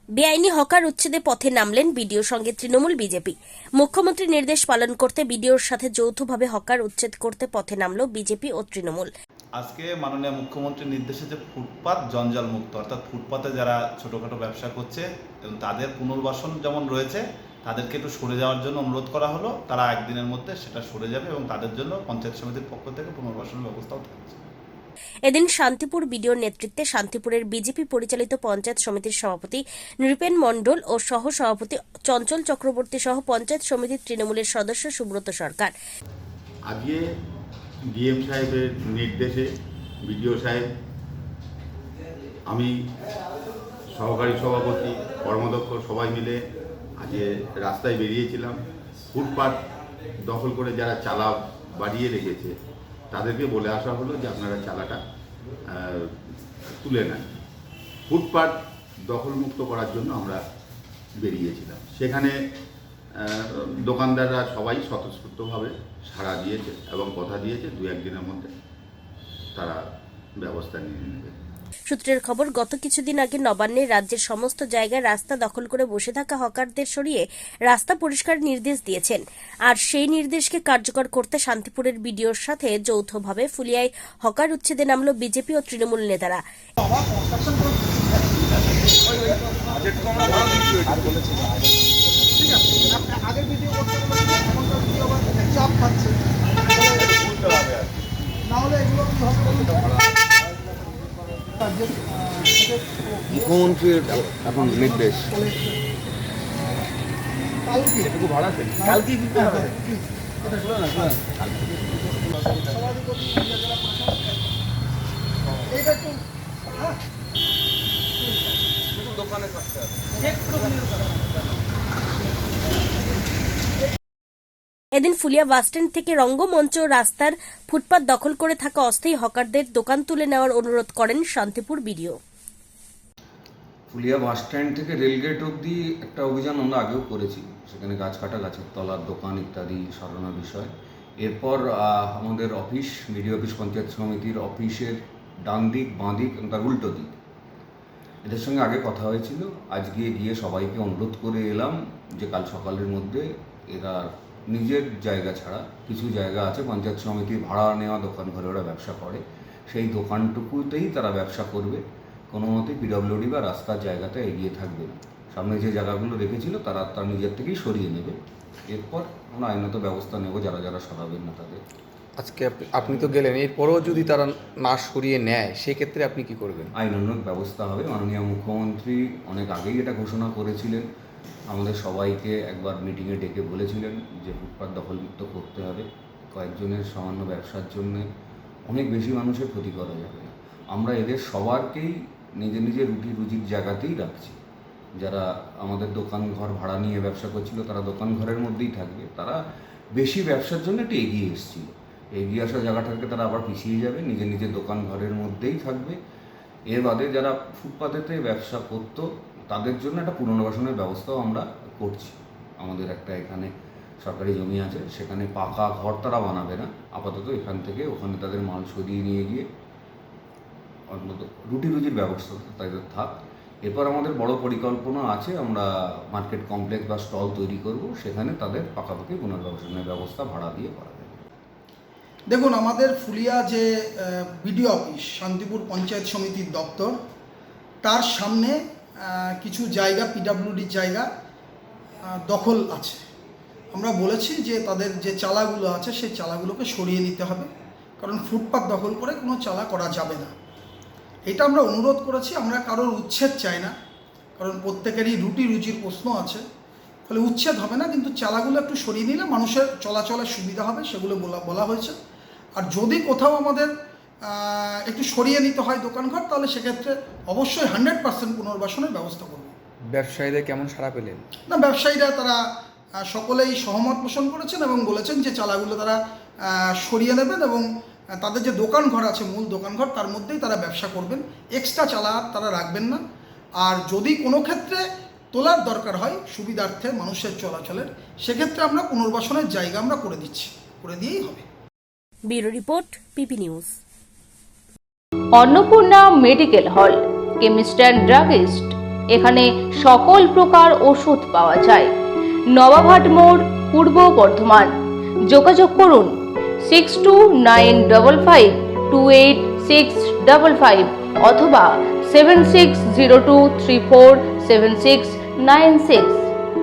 বেআইনি হকার উচ্ছেদে পথে নামলেন বিডিওর সঙ্গে তৃণমূল বিজেপি। মুখ্যমন্ত্রীর নির্দেশ পালন করতে বিডিওর সাথে যৌথভাবে হকার উচ্ছেদ করতে পথে নামল বিজেপি ও তৃণমূল। আজকে মাননীয় মুখ্যমন্ত্রীর নির্দেশে যে ফুটপাত জঞ্জাল মুক্ত, অর্থাৎ ফুটপাতে যারা ছোটোখাটো ব্যবসা করছে এবং তাদের পুনর্বাসন যেমন রয়েছে, তাদেরকে একটু সরে যাওয়ার জন্য অনুরোধ করা হলো। তারা একদিনের মধ্যে সেটা সরে যাবে এবং তাদের জন্য পঞ্চায়েত সমিতির পক্ষ থেকে পুনর্বাসনের ব্যবস্থাও থাকছে। এদিন শান্তিপুর বিডিওর নেতৃত্বে শান্তিপুরের বিজেপি পরিচালিত পঞ্চায়েত সমিতির সভাপতি নৃপেন মণ্ডল ও সহ সভাপতি চঞ্চল চক্রবর্তী সহ পঞ্চায়েত সমিতির তৃণমূলের সদস্য সুব্রত সরকার। আজকে ডিএম সাহেবের নির্দেশে বিডিও সাহেব, আমি সহকারী সভাপতি, কর্মদক্ষ সবাই মিলে আজকে রাস্তায় বেরিয়েছিলাম। ফুটপাত দখল করে যারা চালা বাড়িয়ে রেখেছে তাদেরকে বলে আসা হলো যে আপনারা চালাটা তুলে নেন। ফুটপাত দখলমুক্ত করার জন্য আমরা বেরিয়েছিলাম। সেখানে দোকানদাররা সবাই স্বতঃস্ফূর্তভাবে সাড়া দিয়েছে এবং কথা দিয়েছে 2-1 দিনের মধ্যে তারা ব্যবস্থা নিয়ে নেবে। সূত্রের খবর, গত কিছুদিন আগে নবান্নে রাজ্যের সমস্ত জায়গায় রাস্তা দখল করে বসে থাকা হকারদের সরিয়ে রাস্তা পরিষ্কার নির্দেশ দিয়েছেন। আর সেই নির্দেশকে কার্যকর করতে শান্তিপুরের বিডিওর সাথে যৌথভাবে ফুলিয়ায় হকার উচ্ছেদে নামল বিজেপি ও তৃণমূল নেতারা। মুখ্যমন্ত্রীর এখন নির্দেশ এদিন ফুলিয়া বাসস্ট্যান্ড থেকে রঙ্গমঞ্চ রাস্তার ফুটপাত দখল করে থাকা অস্থায়ী হকারদের দোকান তুলে নেওয়ার অনুরোধ করেন Shantipur BDO. Phulia bus stand থেকে রেলগেট অবধি একটা অভিযান আমরা আগেও করেছি। সেখানে গাছ কাটা, গাছের তলার দোকান ইত্যাদি সরানোর বিষয়। এরপর আমাদের অফিস, বিডিও অফিস, পঞ্চায়েত সমিতির অফিসের ডান দিক, বাঁ দিক এবং তার উল্টো দিক, এদের সঙ্গে আগে কথা হয়েছিল। আজকে গিয়ে সবাইকে অনুরোধ করে এলাম যে কাল সকালের মধ্যে এরা নিজের জায়গা ছাড়া কিছু জায়গা আছে পঞ্চায়েত সমিতির ভাড়া নেওয়া দোকান ঘরে ওরা ব্যবসা করে, সেই দোকানটুকুতেই তারা ব্যবসা করবে। কোনো মতেই পিডব্লিউডি বা রাস্তার জায়গাতে এগিয়ে থাকবে না। সামনে যে জায়গাগুলো রেখেছিল তারা তার নিজের থেকেই সরিয়ে নেবে। এরপর আমরা আইনত ব্যবস্থা নেব যারা যারা সরাবেন না তাদের। আজকে আপনি তো গেলেন, এরপরেও যদি তারা না সরিয়ে নেয় সেক্ষেত্রে আপনি কি করবেন? আইনানুগ ব্যবস্থা হবে। মাননীয় মুখ্যমন্ত্রী অনেক আগেই এটা ঘোষণা করেছিলেন। আমাদের সবাইকে একবার মিটিংয়ে ডেকে বলেছিলেন যে ফুটপাত দখলমুক্ত করতে হবে। কয়েকজনের সামান্য ব্যবসার জন্য অনেক বেশি মানুষের ক্ষতি করা যাবে না। আমরা এদের সবারকেই নিজের নিজের রুটি রুজির জায়গাতেই রাখছি। যারা আমাদের দোকান ঘর ভাড়া নিয়ে ব্যবসা করছিল তারা দোকান ঘরের মধ্যেই থাকবে। তারা বেশি ব্যবসার জন্য একটু এগিয়ে এসেছিল, এগিয়ে আসা জায়গাটাকে তারা আবার পিছিয়ে যাবে, নিজের নিজের দোকান ঘরের মধ্যেই থাকবে। এর বাদে যারা ফুটপাতেতে ব্যবসা করতো তাদের জন্য একটা পুনর্বাসনের ব্যবস্থাও আমরা করছি। আমাদের একটা এখানে সরকারি জমি আছে, সেখানে পাকা ঘর তারা বানাবে না, আপাতত এখান থেকে ওখানে তাদের মাল সরিয়ে নিয়ে গিয়ে অন্তত রুটি রুজির ব্যবস্থা তাদের থাক। এরপর আমাদের বড় পরিকল্পনা আছে, আমরা মার্কেট কমপ্লেক্স বা স্টল তৈরি করব, সেখানে তাদের পাকাপাকি পুনর্বাসনের ব্যবস্থা ভাড়া দিয়ে করা যাবে। দেখুন, আমাদের ফুলিয়া যে বিডিও অফিস, শান্তিপুর পঞ্চায়েত সমিতির দপ্তর, তার সামনে কিছু জায়গা পিডব্লিউডির জায়গা দখল আছে। আমরা বলেছি যে তাদের যে চালাগুলো আছে সেই চালাগুলোকে সরিয়ে নিতে হবে, কারণ ফুটপাত দখল করে কোনো চালা করা যাবে না। এটা আমরা অনুরোধ করেছি। আমরা কারোর উচ্ছেদ চাই না, কারণ প্রত্যেকেরই রুটি রুজির প্রশ্ন আছে, ফলে উচ্ছেদ হবে না, কিন্তু চালাগুলো একটু সরিয়ে নিলে মানুষের চলাচলের সুবিধা হবে, সেগুলো বলা হয়েছে। আর যদি কোথাও আমাদের একটু সরিয়ে নিতে হয় দোকানঘর, তাহলে সেক্ষেত্রে অবশ্যই 100% পুনর্বাসনের ব্যবস্থা করব। ব্যবসায়ীদের কেমন সাড়া পেলেন? না, ব্যবসায়ীরা তারা সকলেই সহমত পোষণ করেছেন এবং বলেছেন যে চালাগুলো তারা সরিয়ে নেবেন এবং তাদের যে দোকানঘর আছে, মূল দোকানঘর, তার মধ্যেই তারা ব্যবসা করবেন, এক্সট্রা চালা তারা রাখবেন না। আর যদি কোনো ক্ষেত্রে তোলার দরকার হয় সুবিধার্থে মানুষের চলাচলের, সেক্ষেত্রে আমরা পুনর্বাসনের জায়গা আমরা করে দিয়েই হবে। Bureau report, PP news. Annapurna medical hall, chemist and druggist, এখানে সকল প্রকার ওষুধ পাওয়া যায়। নবাবহাট মোড়, পূর্ব বর্ধমান। যোগাযোগ করুন 6295528655 অথবা 7602347696।